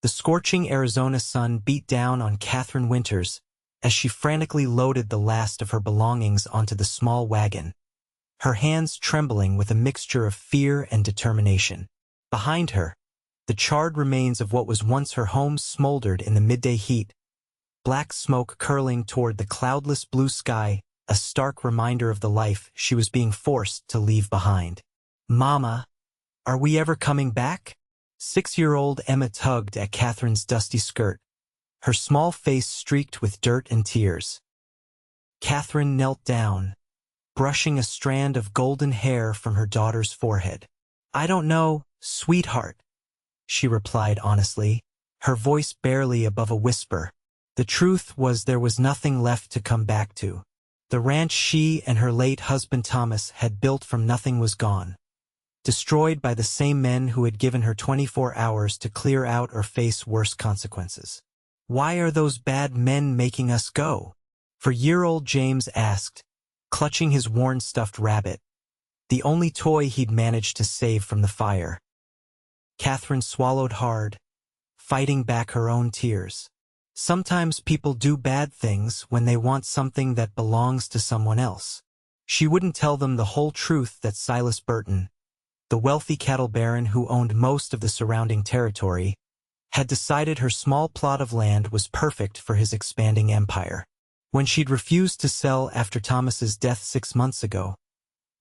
The scorching Arizona sun beat down on Catherine Winters as she frantically loaded the last of her belongings onto the small wagon, her hands trembling with a mixture of fear and determination. Behind her, the charred remains of what was once her home smoldered in the midday heat, black smoke curling toward the cloudless blue sky, a stark reminder of the life she was being forced to leave behind. "Mama, are we ever coming back?" 6-year-old Emma tugged at Catherine's dusty skirt, her small face streaked with dirt and tears. Catherine knelt down, brushing a strand of golden hair from her daughter's forehead. "I don't know, sweetheart," she replied honestly, her voice barely above a whisper. The truth was there was nothing left to come back to. The ranch she and her late husband Thomas had built from nothing was gone, destroyed by the same men who had given her 24 hours to clear out or face worse consequences. "Why are those bad men making us go?" 4-year-old James asked, clutching his worn stuffed rabbit, the only toy he'd managed to save from the fire. Catherine swallowed hard, fighting back her own tears. Sometimes people do bad things when they want something that belongs to someone else. She wouldn't tell them the whole truth that Silas Burton, the wealthy cattle baron who owned most of the surrounding territory, had decided her small plot of land was perfect for his expanding empire. When she'd refused to sell after Thomas's death 6 months ago,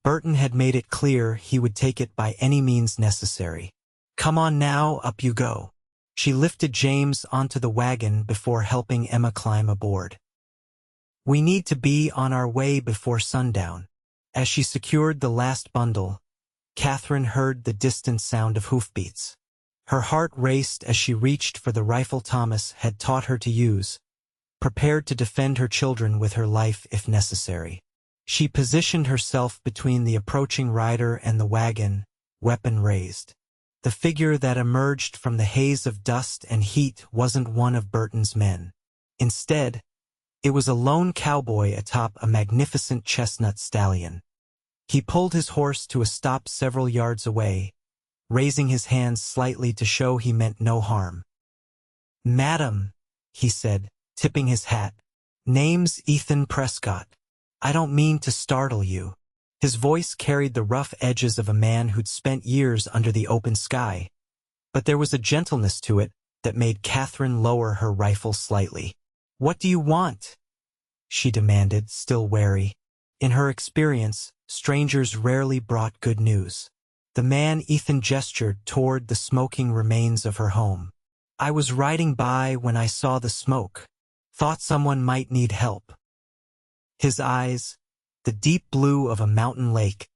Burton had made it clear he would take it by any means necessary. "Come on now, up you go." She lifted James onto the wagon before helping Emma climb aboard. "We need to be on our way before sundown." As she secured the last bundle, Catherine heard the distant sound of hoofbeats. Her heart raced as she reached for the rifle Thomas had taught her to use, prepared to defend her children with her life if necessary. She positioned herself between the approaching rider and the wagon, weapon raised. The figure that emerged from the haze of dust and heat wasn't one of Burton's men. Instead, it was a lone cowboy atop a magnificent chestnut stallion. He pulled his horse to a stop several yards away, raising his hands slightly to show he meant no harm. "Madam," he said, tipping his hat, "name's Ethan Prescott. I don't mean to startle you." His voice carried the rough edges of a man who'd spent years under the open sky, but there was a gentleness to it that made Catherine lower her rifle slightly. "What do you want?" she demanded, still wary. In her experience, strangers rarely brought good news. The man Ethan gestured toward the smoking remains of her home. "I was riding by when I saw the smoke. Thought someone might need help." His eyes, the deep blue of a mountain lake,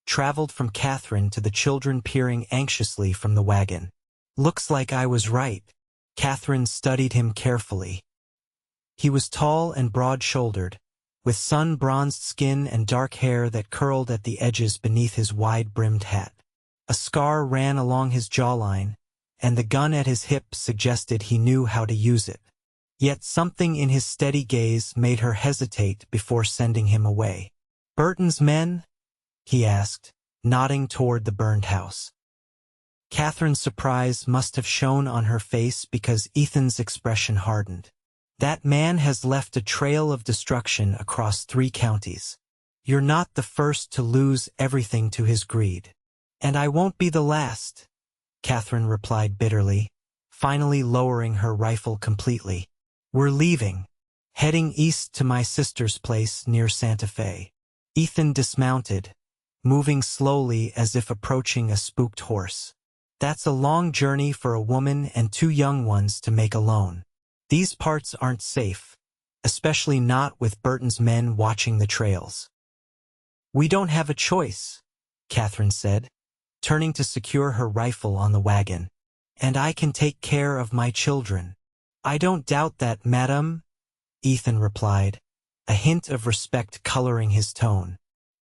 traveled from Catherine to the children peering anxiously from the wagon. "Looks like I was right." Catherine studied him carefully. He was tall and broad-shouldered, with sun-bronzed skin and dark hair that curled at the edges beneath his wide-brimmed hat. A scar ran along his jawline, and the gun at his hip suggested he knew how to use it. Yet something in his steady gaze made her hesitate before sending him away. "Burton's men?" he asked, nodding toward the burned house. Catherine's surprise must have shown on her face because Ethan's expression hardened. "That man has left a trail of destruction across 3 counties. You're not the first to lose everything to his greed. And I won't be the last," Catherine replied bitterly, finally lowering her rifle completely. "We're leaving, heading east to my sister's place near Santa Fe." Ethan dismounted, moving slowly as if approaching a spooked horse. "That's a long journey for a woman and 2 young ones to make alone. These parts aren't safe, especially not with Burton's men watching the trails." "We don't have a choice," Catherine said, turning to secure her rifle on the wagon. "And I can take care of my children." "I don't doubt that, madam," Ethan replied, a hint of respect coloring his tone.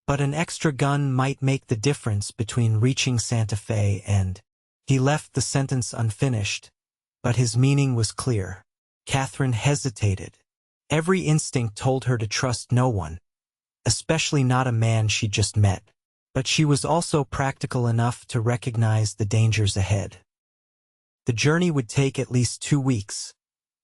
"But an extra gun might make the difference between reaching Santa Fe and—" He left the sentence unfinished, but his meaning was clear. Catherine hesitated. Every instinct told her to trust no one, especially not a man she'd just met. But she was also practical enough to recognize the dangers ahead. The journey would take at least 2 weeks,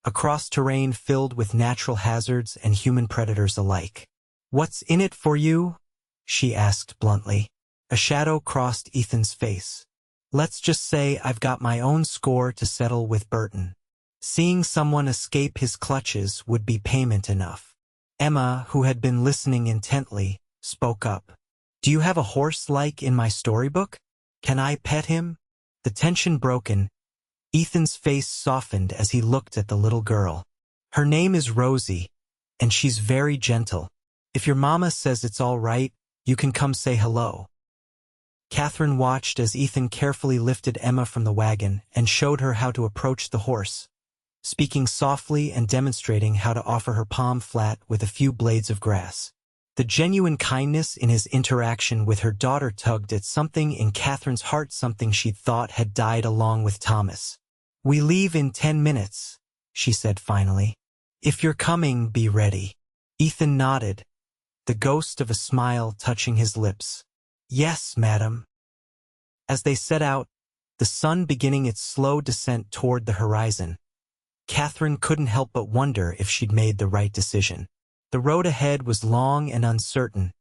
across terrain filled with natural hazards and human predators alike. "What's in it for you?" she asked bluntly. A shadow crossed Ethan's face. "Let's just say I've got my own score to settle with Burton. Seeing someone escape his clutches would be payment enough." Emma, who had been listening intently, spoke up. "Do you have a horse like in my storybook? Can I pet him?" The tension broken, Ethan's face softened as he looked at the little girl. "Her name is Rosie, and she's very gentle. If your mama says it's all right, you can come say hello." Catherine watched as Ethan carefully lifted Emma from the wagon and showed her how to approach the horse, speaking softly and demonstrating how to offer her palm flat with a few blades of grass. The genuine kindness in his interaction with her daughter tugged at something in Catherine's heart, something she'd thought had died along with Thomas. "We leave in 10 minutes, she said finally. "If you're coming, be ready." Ethan nodded, the ghost of a smile touching his lips. "Yes, madam." As they set out, the sun beginning its slow descent toward the horizon, Catherine couldn't help but wonder if she'd made the right decision. The road ahead was long and uncertain,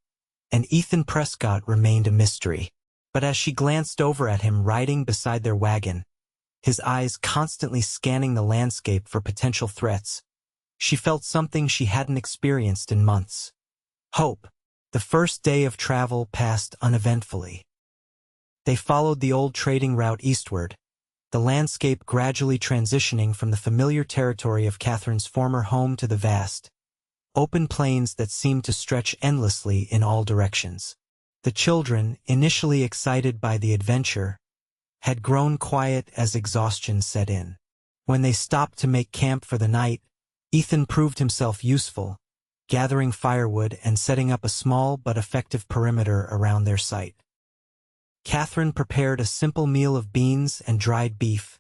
and Ethan Prescott remained a mystery. But as she glanced over at him riding beside their wagon, his eyes constantly scanning the landscape for potential threats, she felt something she hadn't experienced in months. Hope. The first day of travel passed uneventfully. They followed the old trading route eastward, the landscape gradually transitioning from the familiar territory of Catherine's former home to the vast, open plains that seemed to stretch endlessly in all directions. The children, initially excited by the adventure, had grown quiet as exhaustion set in. When they stopped to make camp for the night, Ethan proved himself useful, gathering firewood and setting up a small but effective perimeter around their site. Catherine prepared a simple meal of beans and dried beef,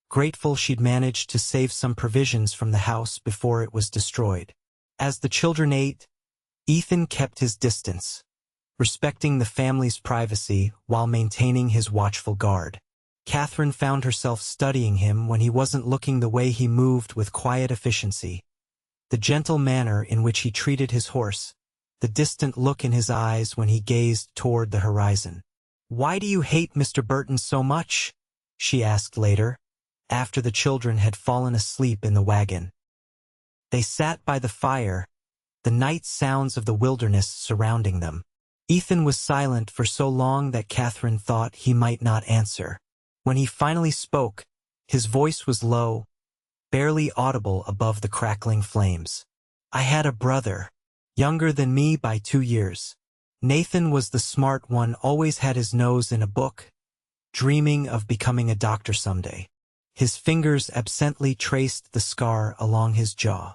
grateful she'd managed to save some provisions from the house before it was destroyed. As the children ate, Ethan kept his distance, respecting the family's privacy while maintaining his watchful guard. Catherine found herself studying him when he wasn't looking, the way he moved with quiet efficiency, the gentle manner in which he treated his horse, the distant look in his eyes when he gazed toward the horizon. "Why do you hate Mr. Burton so much?" she asked later, after the children had fallen asleep in the wagon. They sat by the fire, the night sounds of the wilderness surrounding them. Ethan was silent for so long that Catherine thought he might not answer. When he finally spoke, his voice was low, barely audible above the crackling flames. "I had a brother, younger than me by 2 years. Nathan was the smart one, always had his nose in a book, dreaming of becoming a doctor someday." His fingers absently traced the scar along his jaw.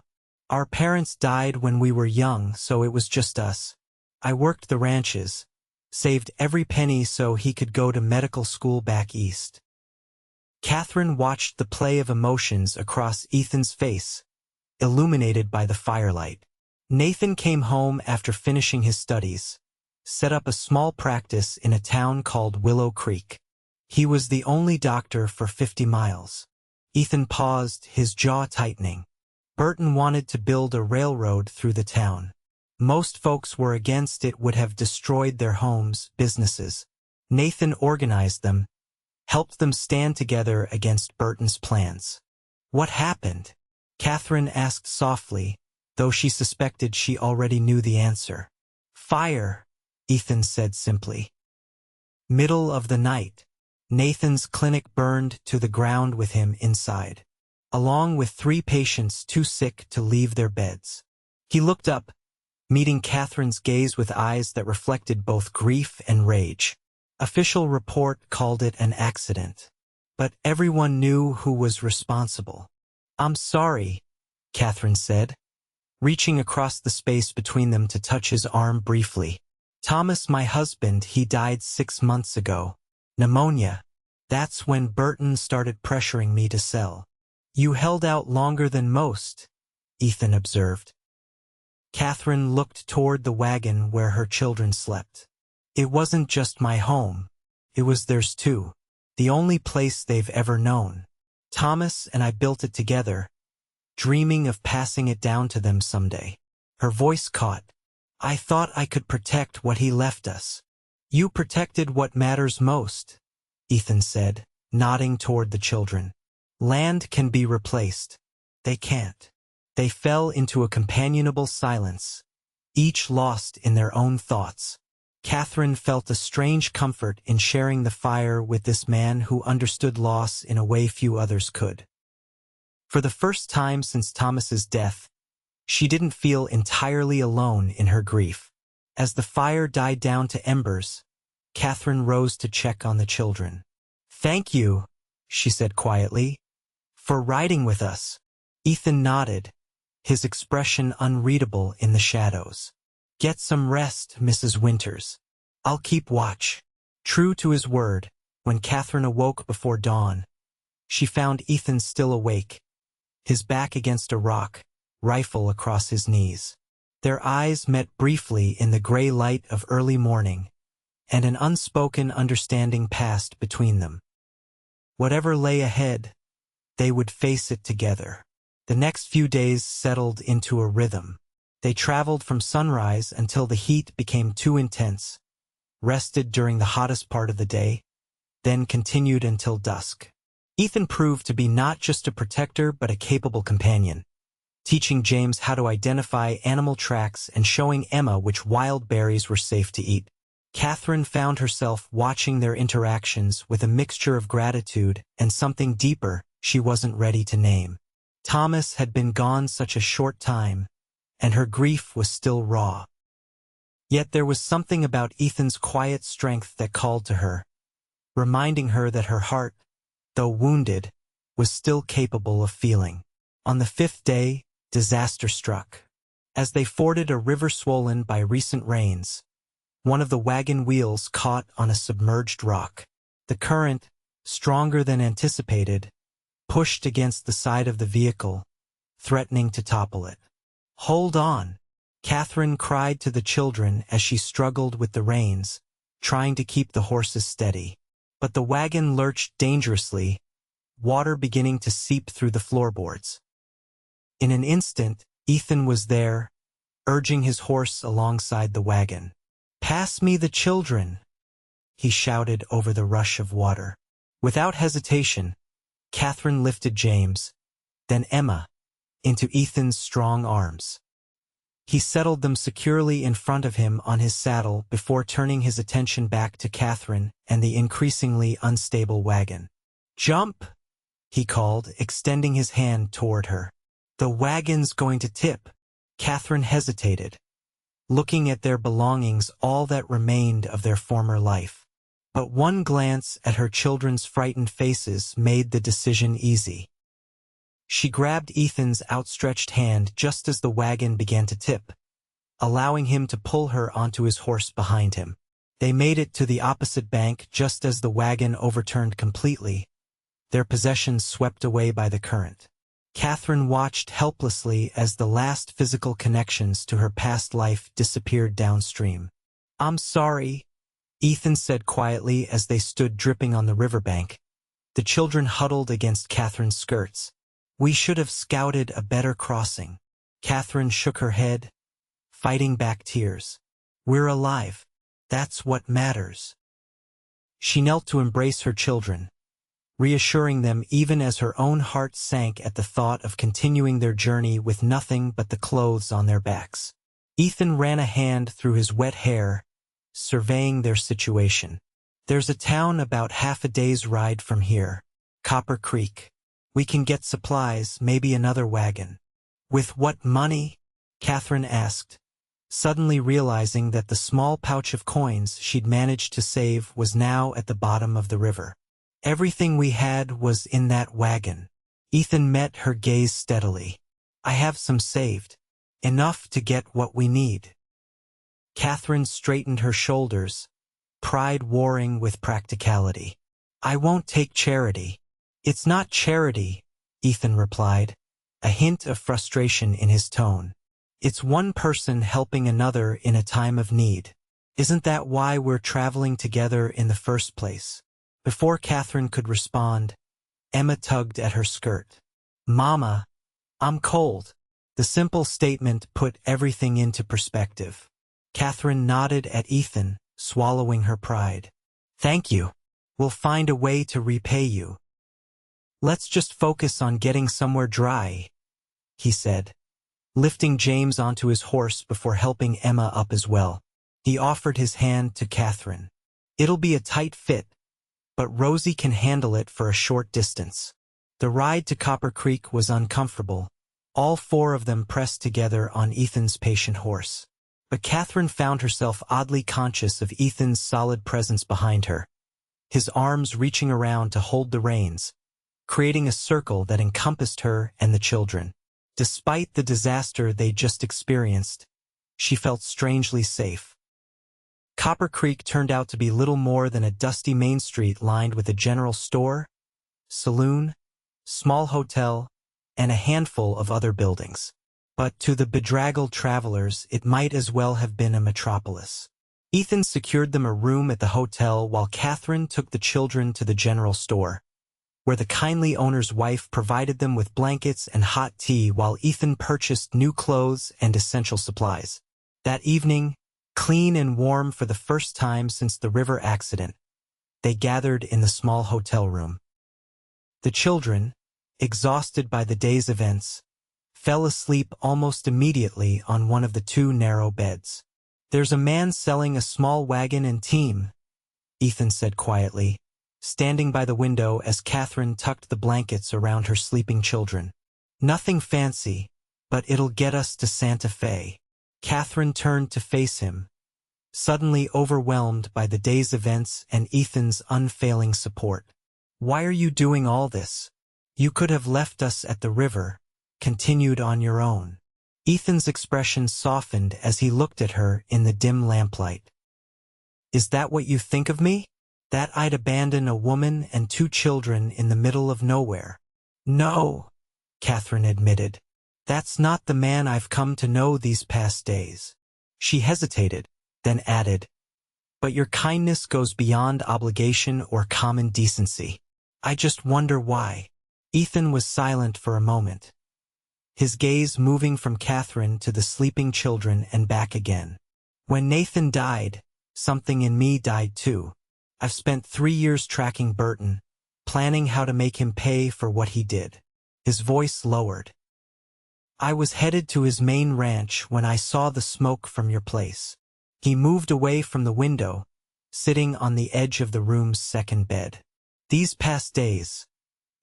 "Our parents died when we were young, so it was just us. I worked the ranches, saved every penny so he could go to medical school back east." Catherine watched the play of emotions across Ethan's face, illuminated by the firelight. Nathan came home after finishing his studies, set up a small practice in a town called Willow Creek. He was the only doctor for 50 miles. Ethan paused, his jaw tightening. Burton wanted to build a railroad through the town. Most folks were against it, would have destroyed their homes, businesses. Nathan organized them, helped them stand together against Burton's plans. "What happened?" Catherine asked softly, though she suspected she already knew the answer. "Fire," Ethan said simply. Middle of the night, Nathan's clinic burned to the ground with him inside, along with 3 patients too sick to leave their beds. He looked up, meeting Catherine's gaze with eyes that reflected both grief and rage. Official report called it an accident, but everyone knew who was responsible. "I'm sorry," Catherine said, reaching across the space between them to touch his arm briefly. "Thomas, my husband, he died 6 months ago. Pneumonia. That's when Burton started pressuring me to sell." "You held out longer than most," Ethan observed. Catherine looked toward the wagon where her children slept. "It wasn't just my home. It was theirs too. The only place they've ever known." Thomas and I built it together, dreaming of passing it down to them someday. Her voice caught. I thought I could protect what he left us. You protected what matters most, Ethan said, nodding toward the children. Land can be replaced. They can't. They fell into a companionable silence, each lost in their own thoughts. Catherine felt a strange comfort in sharing the fire with this man who understood loss in a way few others could. For the first time since Thomas's death, she didn't feel entirely alone in her grief. As the fire died down to embers, Catherine rose to check on the children. Thank you, she said quietly, for riding with us. Ethan nodded, his expression unreadable in the shadows. Get some rest, Mrs. Winters. I'll keep watch. True to his word, when Catherine awoke before dawn, she found Ethan still awake, his back against a rock, rifle across his knees. Their eyes met briefly in the gray light of early morning, and an unspoken understanding passed between them. Whatever lay ahead, they would face it together. The next few days settled into a rhythm. They traveled from sunrise until the heat became too intense, rested during the hottest part of the day, then continued until dusk. Ethan proved to be not just a protector but a capable companion, teaching James how to identify animal tracks and showing Emma which wild berries were safe to eat. Catherine found herself watching their interactions with a mixture of gratitude and something deeper she wasn't ready to name. Thomas had been gone such a short time, and her grief was still raw. Yet there was something about Ethan's quiet strength that called to her, reminding her that her heart, though wounded, was still capable of feeling. On the 5th day, disaster struck. As they forded a river swollen by recent rains, one of the wagon wheels caught on a submerged rock. The current, stronger than anticipated, pushed against the side of the vehicle, threatening to topple it. Hold on, Catherine cried to the children as she struggled with the reins, trying to keep the horses steady. But the wagon lurched dangerously, water beginning to seep through the floorboards. In an instant, Ethan was there, urging his horse alongside the wagon. Pass me the children, he shouted over the rush of water. Without hesitation, Catherine lifted James, then Emma, into Ethan's strong arms. He settled them securely in front of him on his saddle before turning his attention back to Catherine and the increasingly unstable wagon. Jump, he called, extending his hand toward her. The wagon's going to tip. Catherine hesitated, looking at their belongings, all that remained of their former life. But one glance at her children's frightened faces made the decision easy. She grabbed Ethan's outstretched hand just as the wagon began to tip, allowing him to pull her onto his horse behind him. They made it to the opposite bank just as the wagon overturned completely, their possessions swept away by the current. Catherine watched helplessly as the last physical connections to her past life disappeared downstream. I'm sorry, Ethan said quietly as they stood dripping on the riverbank. The children huddled against Catherine's skirts. We should have scouted a better crossing. Catherine shook her head, fighting back tears. We're alive. That's what matters. She knelt to embrace her children, reassuring them even as her own heart sank at the thought of continuing their journey with nothing but the clothes on their backs. Ethan ran a hand through his wet hair, surveying their situation. There's a town about half a day's ride from here, Copper Creek. We can get supplies, maybe another wagon. With what money? Catherine asked, suddenly realizing that the small pouch of coins she'd managed to save was now at the bottom of the river. Everything we had was in that wagon. Ethan met her gaze steadily. I have some saved. Enough to get what we need. Catherine straightened her shoulders, pride warring with practicality. I won't take charity. It's not charity, Ethan replied, a hint of frustration in his tone. It's one person helping another in a time of need. Isn't that why we're traveling together in the first place? Before Catherine could respond, Emma tugged at her skirt. "Mama, I'm cold." The simple statement put everything into perspective. Catherine nodded at Ethan, swallowing her pride. "Thank you. We'll find a way to repay you. Let's just focus on getting somewhere dry," he said, lifting James onto his horse before helping Emma up as well. He offered his hand to Catherine. "It'll be a tight fit, but Rosie can handle it for a short distance." The ride to Copper Creek was uncomfortable. All four of them pressed together on Ethan's patient horse. But Catherine found herself oddly conscious of Ethan's solid presence behind her, his arms reaching around to hold the reins, creating a circle that encompassed her and the children. Despite the disaster they just experienced, she felt strangely safe. Copper Creek turned out to be little more than a dusty main street lined with a general store, saloon, small hotel, and a handful of other buildings. But to the bedraggled travelers, it might as well have been a metropolis. Ethan secured them a room at the hotel while Catherine took the children to the general store, where the kindly owner's wife provided them with blankets and hot tea while Ethan purchased new clothes and essential supplies. That evening, clean and warm for the first time since the river accident, they gathered in the small hotel room. The children, exhausted by the day's events, fell asleep almost immediately on one of the two narrow beds. "There's a man selling a small wagon and team," Ethan said quietly, standing by the window as Catherine tucked the blankets around her sleeping children. "Nothing fancy, but it'll get us to Santa Fe." Catherine turned to face him, suddenly overwhelmed by the day's events and Ethan's unfailing support. "Why are you doing all this? You could have left us at the river, continued on your own." Ethan's expression softened as he looked at her in the dim lamplight. "Is that what you think of me? That I'd abandon a woman and two children in the middle of nowhere?" "No," Catherine admitted. "That's not the man I've come to know these past days." She hesitated, then added, "But your kindness goes beyond obligation or common decency. I just wonder why." Ethan was silent for a moment, his gaze moving from Catherine to the sleeping children and back again. "When Nathan died, something in me died too. I've spent 3 years tracking Burton, planning how to make him pay for what he did." His voice lowered. "I was headed to his main ranch when I saw the smoke from your place." He moved away from the window, sitting on the edge of the room's second bed. "These past days,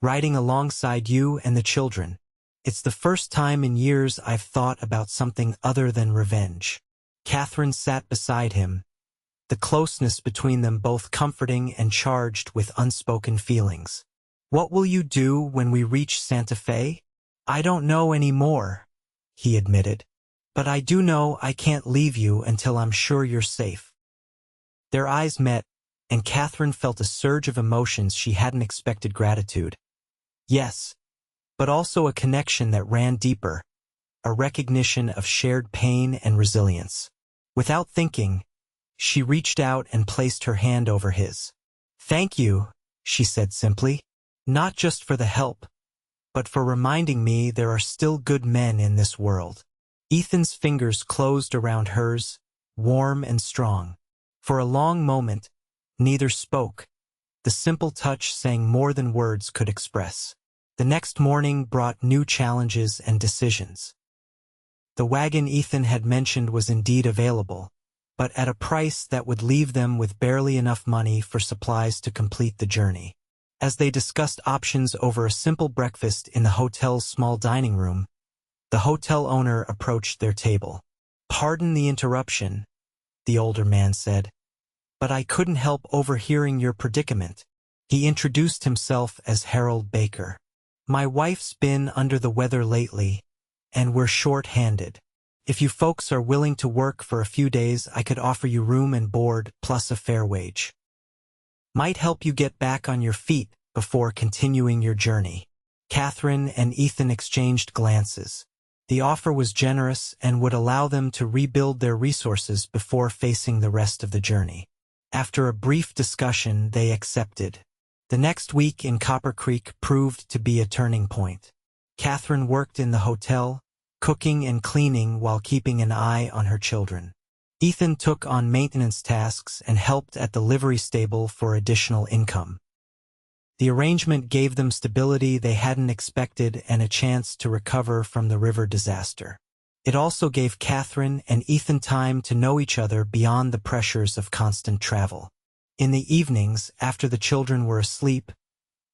riding alongside you and the children, it's the first time in years I've thought about something other than revenge." Catherine sat beside him, the closeness between them both comforting and charged with unspoken feelings. "What will you do when we reach Santa Fe?" "I don't know anymore," he admitted. "But I do know I can't leave you until I'm sure you're safe." Their eyes met, and Catherine felt a surge of emotions she hadn't expected. Gratitude, yes, but also a connection that ran deeper, a recognition of shared pain and resilience. Without thinking, she reached out and placed her hand over his. "Thank you," she said simply, "not just for the help, but for reminding me there are still good men in this world." Ethan's fingers closed around hers, warm and strong. For a long moment, neither spoke, the simple touch saying more than words could express. The next morning brought new challenges and decisions. The wagon Ethan had mentioned was indeed available, but at a price that would leave them with barely enough money for supplies to complete the journey. As they discussed options over a simple breakfast in the hotel's small dining room, the hotel owner approached their table. "Pardon the interruption," the older man said, "but I couldn't help overhearing your predicament." He introduced himself as Harold Baker. "My wife's been under the weather lately, and we're short-handed. If you folks are willing to work for a few days, I could offer you room and board plus a fair wage. Might help you get back on your feet before continuing your journey." Catherine and Ethan exchanged glances. The offer was generous and would allow them to rebuild their resources before facing the rest of the journey. After a brief discussion, they accepted. The next week in Copper Creek proved to be a turning point. Catherine worked in the hotel, cooking and cleaning while keeping an eye on her children. Ethan took on maintenance tasks and helped at the livery stable for additional income. The arrangement gave them stability they hadn't expected and a chance to recover from the river disaster. It also gave Catherine and Ethan time to know each other beyond the pressures of constant travel. In the evenings, after the children were asleep,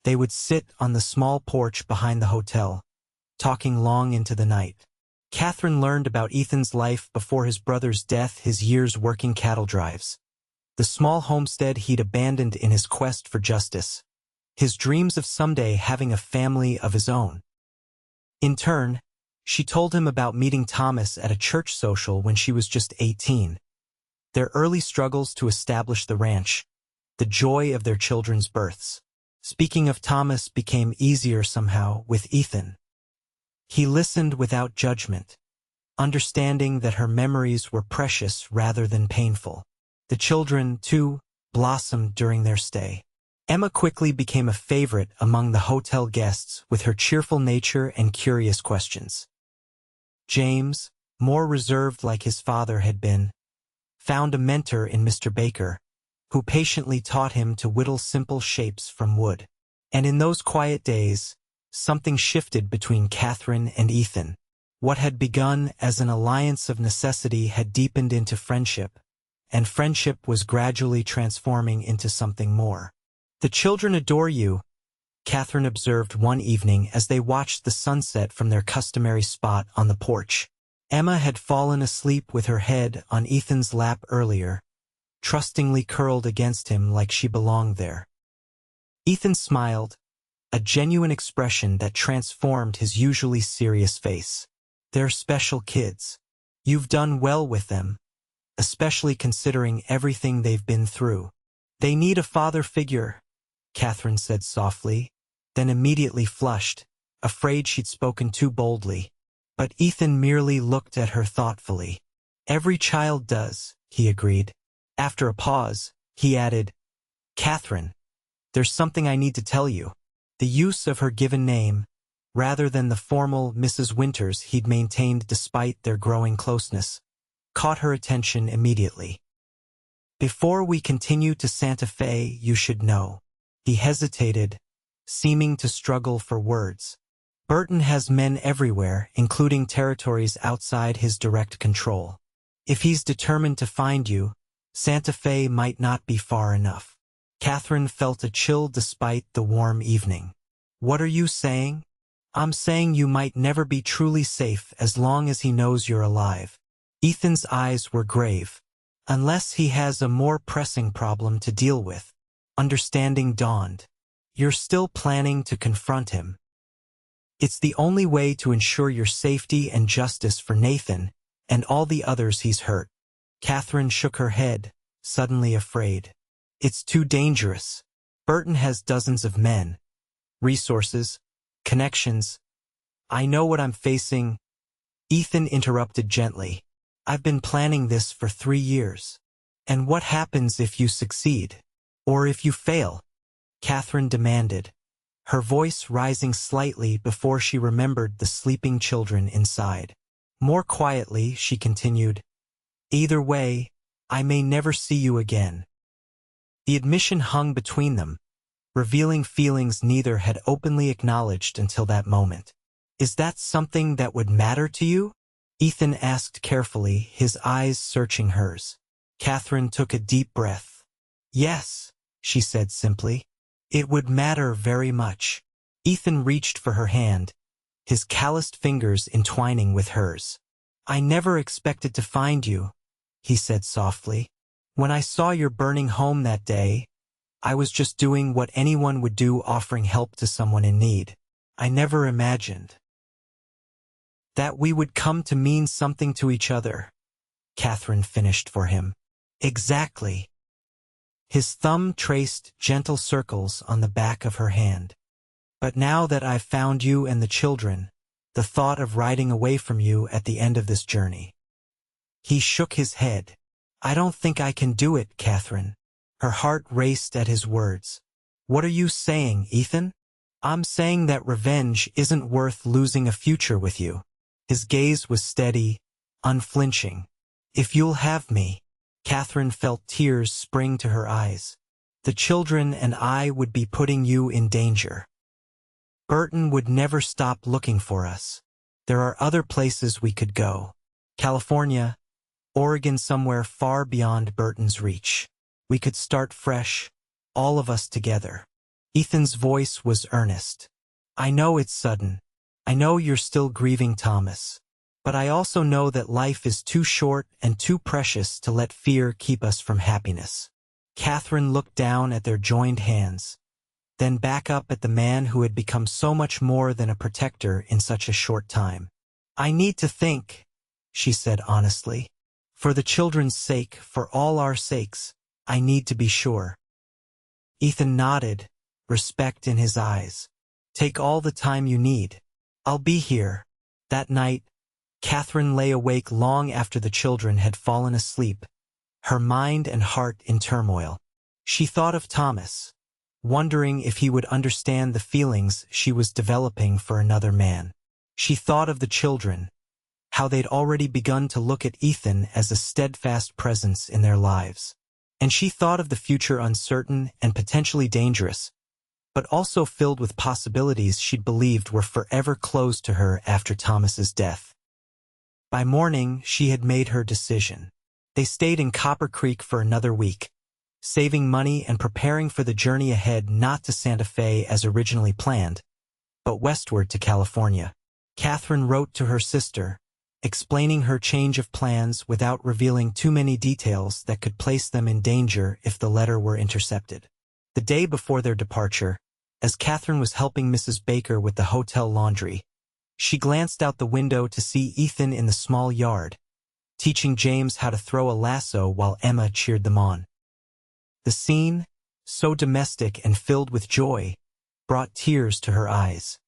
they would sit on the small porch behind the hotel, talking long into the night. Catherine learned about Ethan's life before his brother's death, his years working cattle drives, the small homestead he'd abandoned in his quest for justice, his dreams of someday having a family of his own. In turn, she told him about meeting Thomas at a church social when she was just 18, their early struggles to establish the ranch, the joy of their children's births. Speaking of Thomas became easier somehow with Ethan. He listened without judgment, understanding that her memories were precious rather than painful. The children, too, blossomed during their stay. Emma quickly became a favorite among the hotel guests with her cheerful nature and curious questions. James, more reserved like his father had been, found a mentor in Mr. Baker, who patiently taught him to whittle simple shapes from wood. And in those quiet days, something shifted between Catherine and Ethan. What had begun as an alliance of necessity had deepened into friendship, and friendship was gradually transforming into something more. "The children adore you," Catherine observed one evening as they watched the sunset from their customary spot on the porch. Emma had fallen asleep with her head on Ethan's lap earlier, trustingly curled against him like she belonged there. Ethan smiled, a genuine expression that transformed his usually serious face. "They're special kids. You've done well with them, especially considering everything they've been through. They need a father figure," Catherine said softly, then immediately flushed, afraid she'd spoken too boldly. But Ethan merely looked at her thoughtfully. "Every child does," he agreed. After a pause, he added, "Catherine, there's something I need to tell you." The use of her given name, rather than the formal Mrs. Winters he'd maintained despite their growing closeness, caught her attention immediately. "Before we continue to Santa Fe, you should know." He hesitated, seeming to struggle for words. "Burton has men everywhere, including territories outside his direct control. If he's determined to find you, Santa Fe might not be far enough." Catherine felt a chill despite the warm evening. "What are you saying?" "I'm saying you might never be truly safe as long as he knows you're alive." Ethan's eyes were grave. "Unless he has a more pressing problem to deal with." Understanding dawned. "You're still planning to confront him." "It's the only way to ensure your safety and justice for Nathan and all the others he's hurt." Catherine shook her head, suddenly afraid. "It's too dangerous. Burton has dozens of men, resources, connections. I know what I'm facing." Ethan interrupted gently. "I've been planning this for 3 years. And what happens if you succeed? Or if you fail?" Catherine demanded, her voice rising slightly before she remembered the sleeping children inside. More quietly, she continued, "Either way, I may never see you again." The admission hung between them, revealing feelings neither had openly acknowledged until that moment. "Is that something that would matter to you?" Ethan asked carefully, his eyes searching hers. Catherine took a deep breath. "Yes," she said simply. "It would matter very much." Ethan reached for her hand, his calloused fingers entwining with hers. "I never expected to find you," he said softly. "When I saw your burning home that day, I was just doing what anyone would do, offering help to someone in need. I never imagined that we would come to mean something to each other," Catherine finished for him. "Exactly." His thumb traced gentle circles on the back of her hand. "But now that I've found you and the children, the thought of riding away from you at the end of this journey." He shook his head. "I don't think I can do it, Catherine." Her heart raced at his words. What are you saying, Ethan? I'm saying that revenge isn't worth losing a future with you. His gaze was steady, unflinching. If you'll have me. Catherine felt tears spring to her eyes. The children and I would be putting you in danger. Burton would never stop looking for us. There are other places we could go. California, Oregon, somewhere far beyond Burton's reach. We could start fresh, all of us together. Ethan's voice was earnest. I know it's sudden. I know you're still grieving Thomas. But I also know that life is too short and too precious to let fear keep us from happiness. Catherine looked down at their joined hands, then back up at the man who had become so much more than a protector in such a short time. I need to think, she said honestly. For the children's sake, for all our sakes, I need to be sure. Ethan nodded, respect in his eyes. Take all the time you need. I'll be here. That night, Catherine lay awake long after the children had fallen asleep, her mind and heart in turmoil. She thought of Thomas, wondering if he would understand the feelings she was developing for another man. She thought of the children, how they'd already begun to look at Ethan as a steadfast presence in their lives. And she thought of the future uncertain and potentially dangerous, but also filled with possibilities she'd believed were forever closed to her after Thomas's death. By morning, she had made her decision. They stayed in Copper Creek for another week, saving money and preparing for the journey ahead, not to Santa Fe as originally planned, but westward to California. Catherine wrote to her sister, explaining her change of plans without revealing too many details that could place them in danger if the letter were intercepted. The day before their departure, as Catherine was helping Mrs. Baker with the hotel laundry, she glanced out the window to see Ethan in the small yard, teaching James how to throw a lasso while Emma cheered them on. The scene, so domestic and filled with joy, brought tears to her eyes.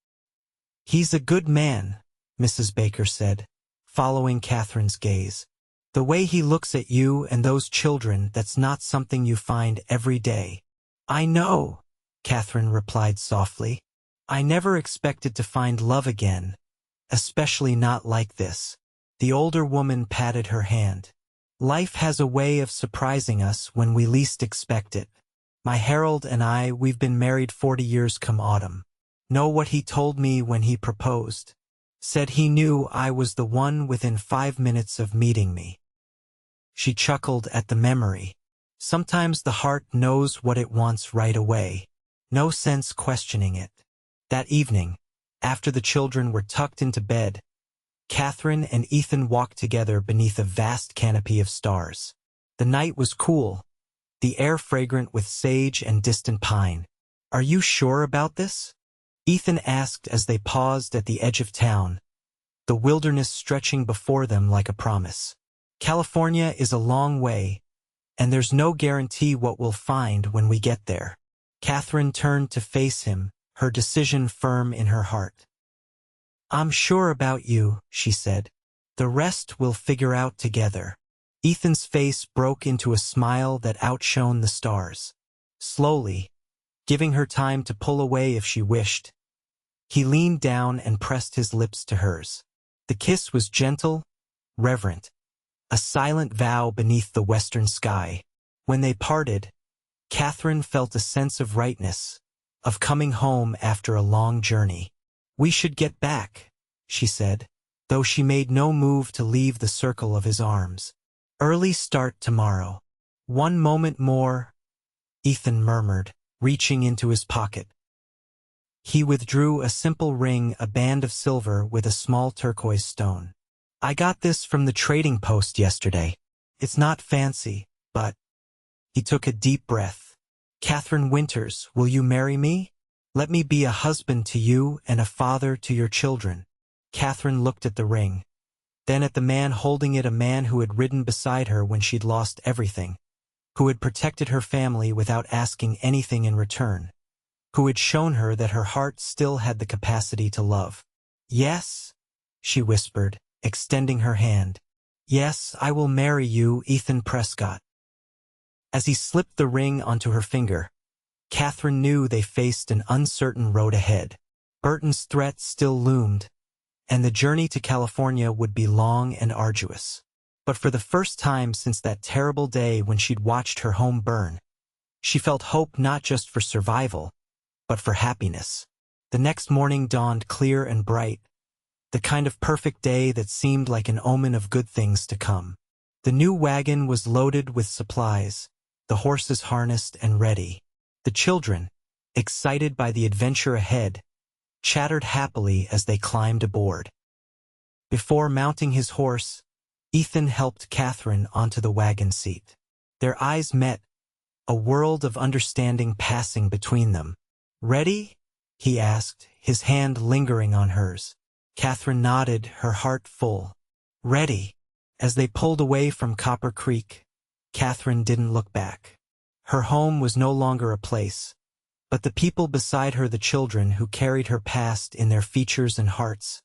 He's a good man, Mrs. Baker said, following Catherine's gaze. The way he looks at you and those children, that's not something you find every day. I know, Catherine replied softly. I never expected to find love again, especially not like this. The older woman patted her hand. Life has a way of surprising us when we least expect it. My Harold and I, we've been married 40 years come autumn. Know what he told me when he proposed? Said he knew I was the one within 5 minutes of meeting me. She chuckled at the memory. Sometimes the heart knows what it wants right away. No sense questioning it. That evening, after the children were tucked into bed, Catherine and Ethan walked together beneath a vast canopy of stars. The night was cool, the air fragrant with sage and distant pine. Are you sure about this? Ethan asked as they paused at the edge of town, the wilderness stretching before them like a promise. California is a long way, and there's no guarantee what we'll find when we get there. Catherine turned to face him, her decision firm in her heart. I'm sure about you, she said. The rest we'll figure out together. Ethan's face broke into a smile that outshone the stars. Slowly, giving her time to pull away if she wished, he leaned down and pressed his lips to hers. The kiss was gentle, reverent, a silent vow beneath the western sky. When they parted, Catherine felt a sense of rightness, of coming home after a long journey. We should get back, she said, though she made no move to leave the circle of his arms. Early start tomorrow. One moment more, Ethan murmured, reaching into his pocket. He withdrew a simple ring, a band of silver with a small turquoise stone. I got this from the trading post yesterday. It's not fancy, but... He took a deep breath. Catherine Winters, will you marry me? Let me be a husband to you and a father to your children. Catherine looked at the ring, then at the man holding it, a man who had ridden beside her when she'd lost everything, who had protected her family without asking anything in return, who had shown her that her heart still had the capacity to love. Yes, she whispered, extending her hand. Yes, I will marry you, Ethan Prescott. As he slipped the ring onto her finger, Catherine knew they faced an uncertain road ahead. Burton's threat still loomed, and the journey to California would be long and arduous. But for the first time since that terrible day when she'd watched her home burn, she felt hope not just for survival, but for happiness. The next morning dawned clear and bright, the kind of perfect day that seemed like an omen of good things to come. The new wagon was loaded with supplies, the horses harnessed and ready. The children, excited by the adventure ahead, chattered happily as they climbed aboard. Before mounting his horse, Ethan helped Catherine onto the wagon seat. Their eyes met, a world of understanding passing between them. "Ready?" he asked, his hand lingering on hers. Catherine nodded, her heart full. "Ready." As they pulled away from Copper Creek, Catherine didn't look back. Her home was no longer a place, but the people beside her, the children who carried her past in their features and hearts,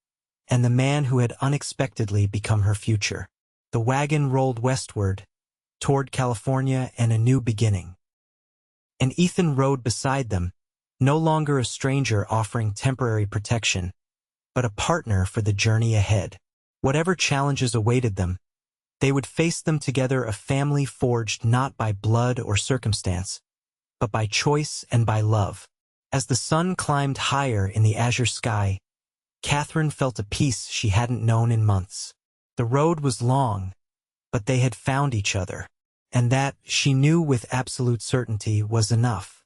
and the man who had unexpectedly become her future. The wagon rolled westward, toward California and a new beginning. And Ethan rode beside them, no longer a stranger offering temporary protection, but a partner for the journey ahead. Whatever challenges awaited them, they would face them together, a family forged not by blood or circumstance, but by choice and by love. As the sun climbed higher in the azure sky, Catherine felt a peace she hadn't known in months. The road was long, but they had found each other, and that, she knew with absolute certainty, was enough.